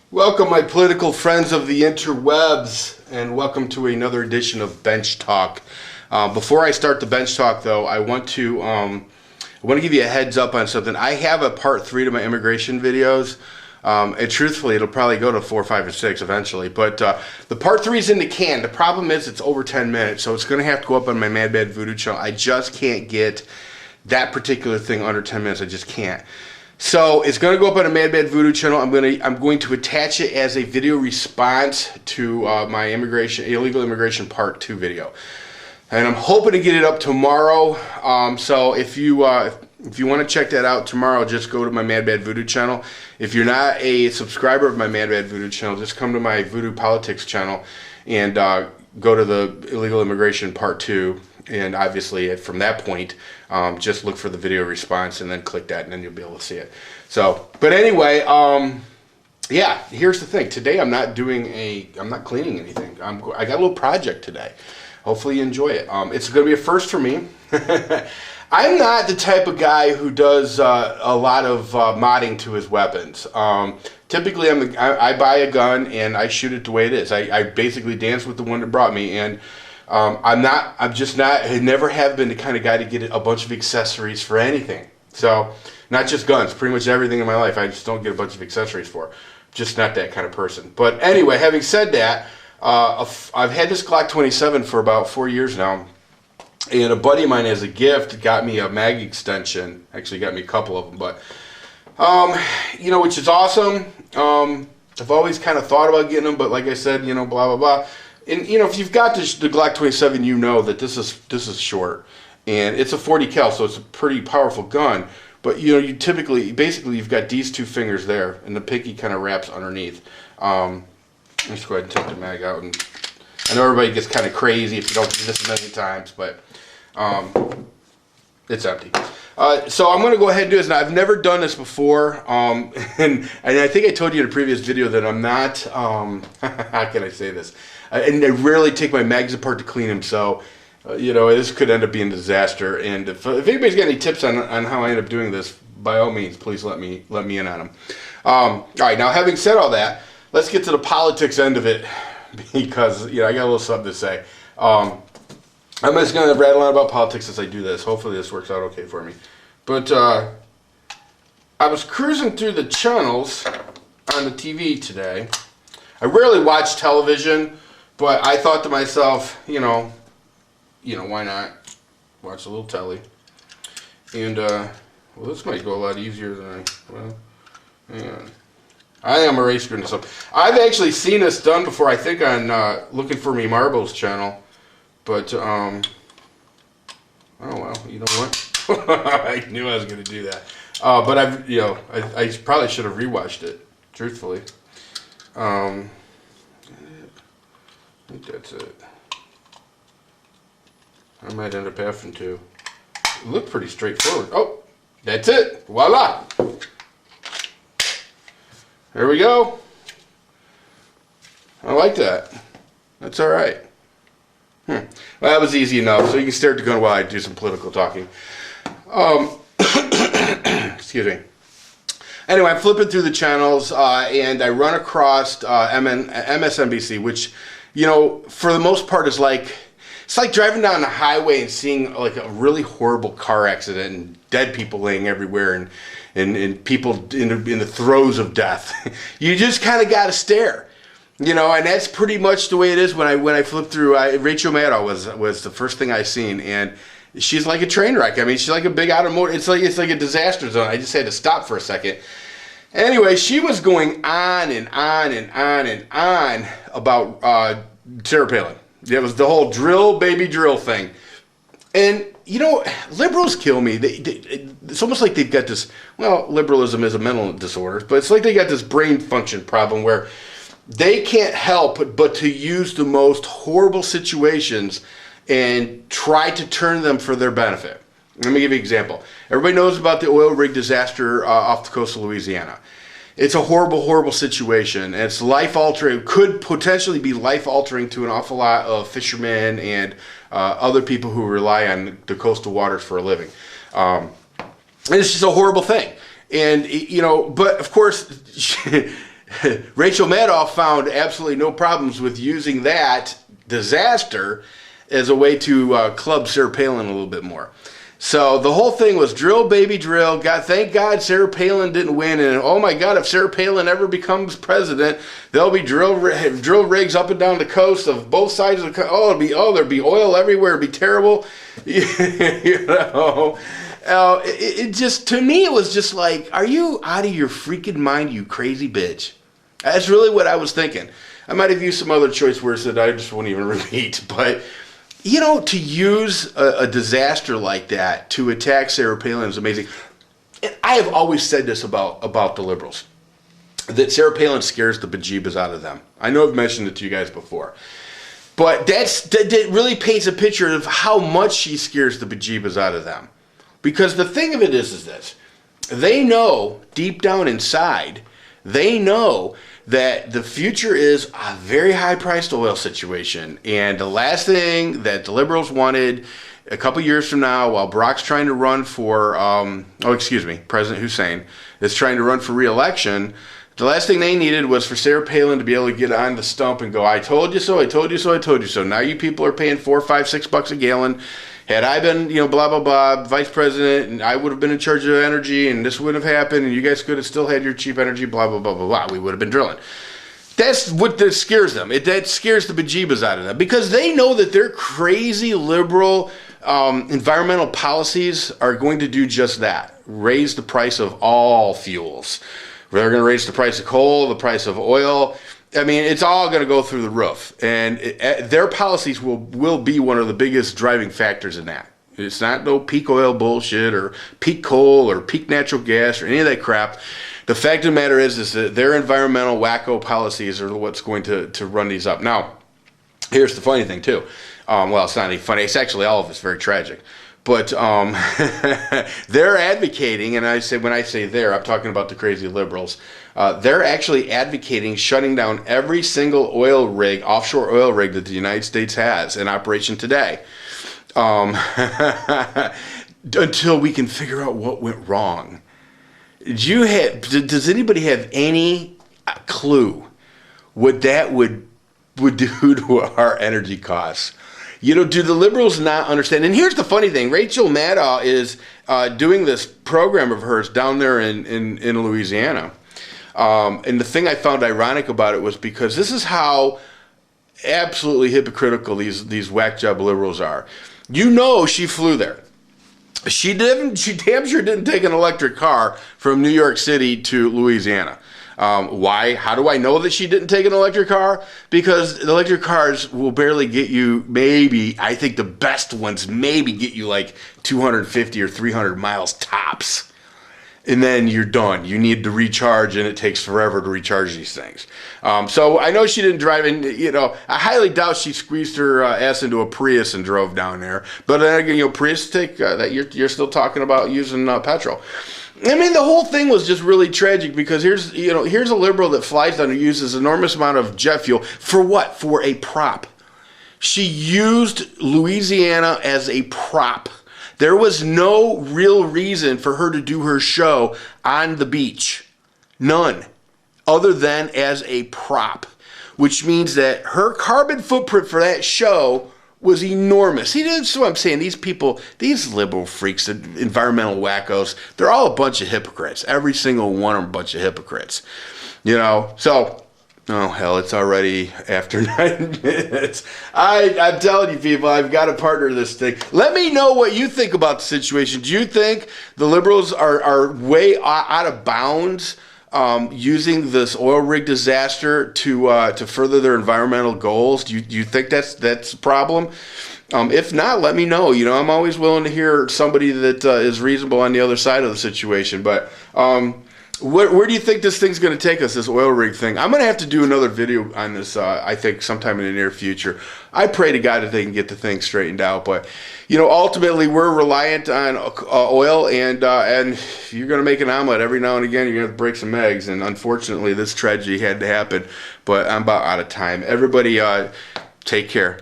Welcome, my political friends of the interwebs, and welcome to another edition of Bench Talk. Before I start the Bench Talk, though, I want to give you a heads up on something. I have a part 3 to my immigration videos, and truthfully, it'll probably go to 4, 5, and 6 eventually. But the part 3 is in the can. The problem is it's over 10 minutes, so it's going to have to go up on my Mad Bad Voodoo channel. I just can't get that particular thing under 10 minutes. I just can't. So it's going to go up on a Mad Bad Voodoo channel. I'm going to attach it as a video response to my illegal immigration part 2 video, and I'm hoping to get it up tomorrow. So if you want to check that out tomorrow, just go to my Mad Bad Voodoo channel. If you're not a subscriber of my Mad Bad Voodoo channel, just come to my Voodoo Politics channel and go to the illegal immigration part 2. And obviously, from that point, just look for the video response and then click that, and then you'll be able to see it. So, but anyway, yeah. Here's the thing. Today, I'm not cleaning anything. I got a little project today. Hopefully, you enjoy it. It's going to be a first for me. I'm not the type of guy who does a lot of modding to his weapons. Typically, I buy a gun and I shoot it the way it is. I basically dance with the one that brought me, and I never have been the kind of guy to get a bunch of accessories for anything. So, not just guns, pretty much everything in my life, I just don't get a bunch of accessories for. Just not that kind of person. But anyway, having said that, I've had this Glock 27 for about 4 years now. And a buddy of mine, as a gift, got me a mag extension. Actually, got me a couple of them. But, which is awesome. I've always kind of thought about getting them, but like I said, blah, blah, blah. And if you've got the Glock 27, you know that this is short, and it's a 40 cal, so it's a pretty powerful gun. But you basically you've got these two fingers there, and the pinky kind of wraps underneath. Let's go ahead and take the mag out, and I know everybody gets kind of crazy if you don't do this many times, but it's empty. So I'm going to go ahead and do this. Now, I've never done this before, and I think I told you in a previous video that I'm not, how can I say this? And I rarely take my mags apart to clean them, so, this could end up being a disaster. And if anybody's got any tips on how I end up doing this, by all means, please let me in on them. All right, now having said all that, let's get to the politics end of it, because, I got a little something to say. I'm just going to rattle on about politics as I do this. Hopefully this works out okay for me. But I was cruising through the channels on the TV today. I rarely watch television, but I thought to myself, why not watch a little telly? And, this might go a lot easier than hang on. I am erasing this up. I've actually seen this done before, I think on Looking For Me Marbles channel. But, oh well, you know what? I knew I was going to do that. But I probably should have rewatched it, truthfully. I think that's it. I might end up having to. It looked pretty straightforward. Oh, that's it. Voila. There we go. I like that. That's all right. Well, that was easy enough, so you can stare at the gun while I do some political talking. Excuse me. Anyway, I'm flipping through the channels, and I run across MSNBC, which, for the most part it's like driving down the highway and seeing like a really horrible car accident and dead people laying everywhere and people in the throes of death. You just kind of got to stare. And that's pretty much the way it is when I flip through. Rachel Maddow was the first thing I seen, and she's like a train wreck. I mean, she's like a big automotive. It's like a disaster zone. I just had to stop for a second. Anyway, she was going on and on and on and on about Sarah Palin. It was the whole drill, baby, drill thing. And, liberals kill me. It's almost like they've got this, well, liberalism is a mental disorder, but it's like they got this brain function problem where they can't help but to use the most horrible situations and try to turn them for their benefit. Let me give you an example. Everybody knows about the oil rig disaster off the coast of Louisiana. It's a horrible, horrible situation. It's life-altering. It could potentially be life-altering to an awful lot of fishermen and other people who rely on the coastal waters for a living. And it's just a horrible thing. And, but of course, Rachel Maddow found absolutely no problems with using that disaster as a way to club Sarah Palin a little bit more. So the whole thing was drill, baby, drill. Thank God Sarah Palin didn't win. And oh my God, if Sarah Palin ever becomes president, there'll be drill rigs up and down the coast of both sides of the coast. There'd be oil everywhere. It'd be terrible. It just, to me, it was just like, are you out of your freaking mind, you crazy bitch? That's really what I was thinking. I might have used some other choice words that I just won't even repeat, but to use a disaster like that to attack Sarah Palin is amazing. And I have always said this about the liberals, that Sarah Palin scares the bejeebas out of them. I know I've mentioned it to you guys before, but that really paints a picture of how much she scares the bejeebas out of them. Because the thing of it is this: they know deep down inside, they know that the future is a very high-priced oil situation. And the last thing that the liberals wanted a couple years from now, while Barack's trying to run for, President Hussein is trying to run for re-election, the last thing they needed was for Sarah Palin to be able to get on the stump and go, I told you so, I told you so, I told you so. Now you people are paying $4, $5, $6 a gallon. Had I been, blah, blah, blah, vice president, and I would have been in charge of energy, and this wouldn't have happened, and you guys could have still had your cheap energy, blah, blah, blah, blah, blah. We would have been drilling. That's what that scares them. That scares the bejeebas out of them, because they know that their crazy liberal environmental policies are going to do just that: raise the price of all fuels. They're going to raise the price of coal, the price of oil. I mean, it's all going to go through the roof, and their policies will be one of the biggest driving factors in that. It's not no peak oil bullshit or peak coal or peak natural gas or any of that crap. The fact of the matter is that their environmental wacko policies are what's going to run these up. Now, here's the funny thing too. Well, it's not any funny. It's actually all of it's very tragic. But they're advocating, and when I say they're, I'm talking about the crazy liberals. They're actually advocating shutting down every single offshore oil rig that the United States has in operation today, until we can figure out what went wrong. Does anybody have any clue what that would do to our energy costs? Do the liberals not understand? And here's the funny thing: Rachel Maddow is doing this program of hers down there in Louisiana. And the thing I found ironic about it was because this is how absolutely hypocritical these whack job liberals are. She flew there. She damn sure didn't take an electric car from New York City to Louisiana. Why? How do I know that she didn't take an electric car? Because the electric cars will barely get you, I think the best ones maybe get you like 250 or 300 miles tops. And then you're done. You need to recharge, and it takes forever to recharge these things. So I know she didn't drive in, I highly doubt she squeezed her ass into a Prius and drove down there. But again, Prius that you're still talking about using petrol. I mean, the whole thing was just really tragic, because here's a liberal that flies down and uses enormous amount of jet fuel for what? For a prop. She used Louisiana as a prop. There was no real reason for her to do her show on the beach. None. Other than as a prop. Which means that her carbon footprint for that show was enormous. That's what I'm saying. These people, these liberal freaks, the environmental wackos, they're all a bunch of hypocrites. Every single one of them a bunch of hypocrites. So, oh hell, it's already after 9 minutes. I'm telling you people, I've got to partner this thing. Let me know what you think about the situation. Do you think the liberals are way out of bounds using this oil rig disaster to further their environmental goals? Do you think that's a problem? If not, let me know. I'm always willing to hear somebody that is reasonable on the other side of the situation. But where do you think this thing's going to take us, this oil rig thing? I'm going to have to do another video on this, I think, sometime in the near future. I pray to God that they can get the thing straightened out. But, ultimately, we're reliant on oil, and you're going to make an omelet every now and again. You're going to have to break some eggs, and unfortunately, this tragedy had to happen. But I'm about out of time. Everybody, take care.